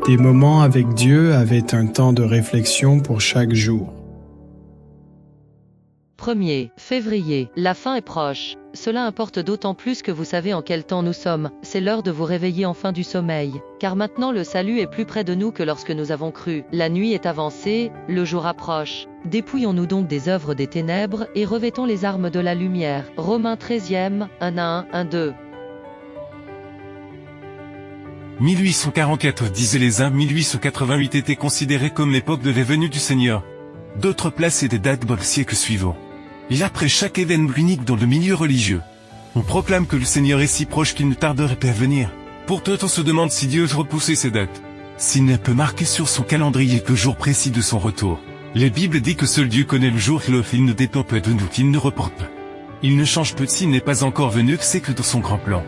Des moments avec Dieu avaient un temps de réflexion pour chaque jour. 1er février, la fin est proche. Cela importe d'autant plus que vous savez en quel temps nous sommes. C'est l'heure de vous réveiller enfin du sommeil. Car maintenant le salut est plus près de nous que lorsque nous avons cru. La nuit est avancée, le jour approche. Dépouillons-nous donc des œuvres des ténèbres et revêtons les armes de la lumière. Romains 13e, 1-1, 1-2. 1844 disaient les uns, 1888 était considéré comme l'époque de la venue du Seigneur. D'autres plaçaient des dates dans le siècle suivant. Et après chaque événement unique dans le milieu religieux, on proclame que le Seigneur est si proche qu'il ne tarderait pas à venir. Pourtant on se demande si Dieu a repoussé ces dates. S'il ne peut marquer sur son calendrier le jour précis de son retour. La Bible dit que seul Dieu connaît le jour et l'heure, il ne dépend pas de nous, qu'il ne reporte pas. Il ne change peu s'il n'est pas encore venu, c'est que dans son grand plan.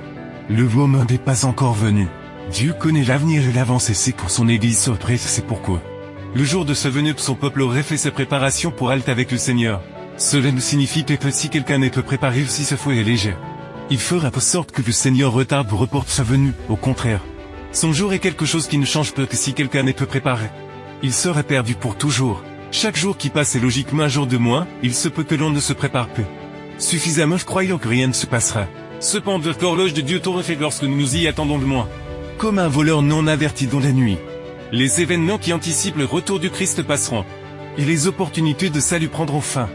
Le moment n'est pas encore venu. Dieu connaît l'avenir et l'avance et sait pour son Église soit prête, c'est pourquoi. Le jour de sa venue, son peuple aurait fait ses préparations pour halte avec le Seigneur. Cela ne signifie pas que si quelqu'un n'est pas préparé ou si sa foi est légère, il fera de sorte que le Seigneur retarde ou reporte sa venue, au contraire. Son jour est quelque chose qui ne change pas que si quelqu'un n'est pas préparé. Il sera perdu pour toujours. Chaque jour qui passe est logiquement un jour de moins, il se peut que l'on ne se prépare peu. Suffisamment croyant que rien ne se passera. Cependant l'horloge de Dieu tourne fait lorsque nous nous y attendons le moins. Comme un voleur non averti dans la nuit. Les événements qui anticipent le retour du Christ passeront. Et les opportunités de salut prendront fin.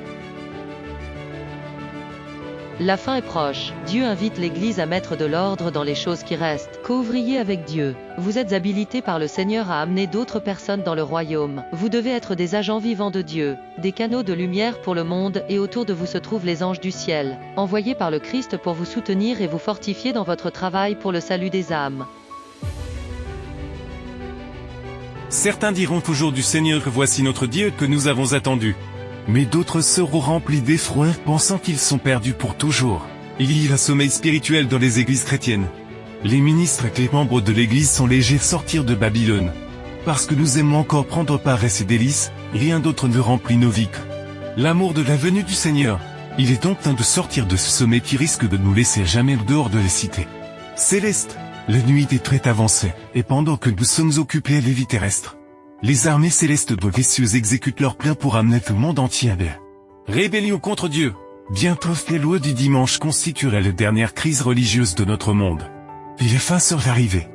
La fin est proche. Dieu invite l'Église à mettre de l'ordre dans les choses qui restent. Co-ouvrier avec Dieu. Vous êtes habilités par le Seigneur à amener d'autres personnes dans le royaume. Vous devez être des agents vivants de Dieu, des canaux de lumière pour le monde et autour de vous se trouvent les anges du ciel, envoyés par le Christ pour vous soutenir et vous fortifier dans votre travail pour le salut des âmes. Certains diront toujours du Seigneur, voici notre Dieu que nous avons attendu. Mais d'autres seront remplis d'effroi pensant qu'ils sont perdus pour toujours. Il y a un sommeil spirituel dans les églises chrétiennes. Les ministres et les membres de l'église sont légers de sortir de Babylone. Parce que nous aimons encore prendre part à ses délices, rien d'autre ne remplit nos vies. L'amour de la venue du Seigneur. Il est donc temps de sortir de ce sommeil qui risque de nous laisser jamais dehors de la cité céleste. La nuit est très avancée, et pendant que nous sommes occupés à la vie terrestre, les armées célestes de les cieux exécutent leur plein pour amener le monde entier à la rébellion contre Dieu. Bientôt les lois du dimanche constitueraient la dernière crise religieuse de notre monde. Et la fin serait arrivée.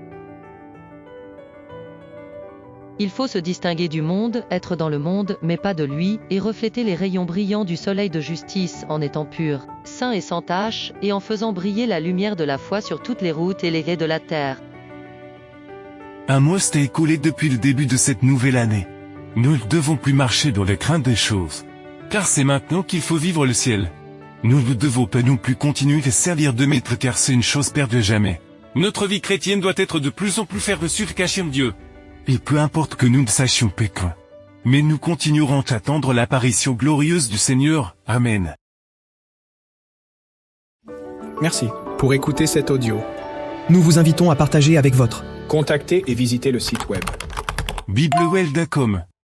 Il faut se distinguer du monde, être dans le monde, mais pas de lui, et refléter les rayons brillants du soleil de justice en étant pur, saint et sans tache, et en faisant briller la lumière de la foi sur toutes les routes et les quais de la terre. Un mois s'est écoulé depuis le début de cette nouvelle année. Nous ne devons plus marcher dans la crainte des choses. Car c'est maintenant qu'il faut vivre le ciel. Nous ne devons pas non plus continuer à servir de maître car c'est une chose perdue jamais. Notre vie chrétienne doit être de plus en plus ferme sur cacher Dieu. Et peu importe que nous ne sachions pas quand. Mais nous continuerons à attendre l'apparition glorieuse du Seigneur. Amen. Merci pour écouter cet audio. Nous vous invitons à partager avec votre. Contactez et visitez le site web. biblewell.com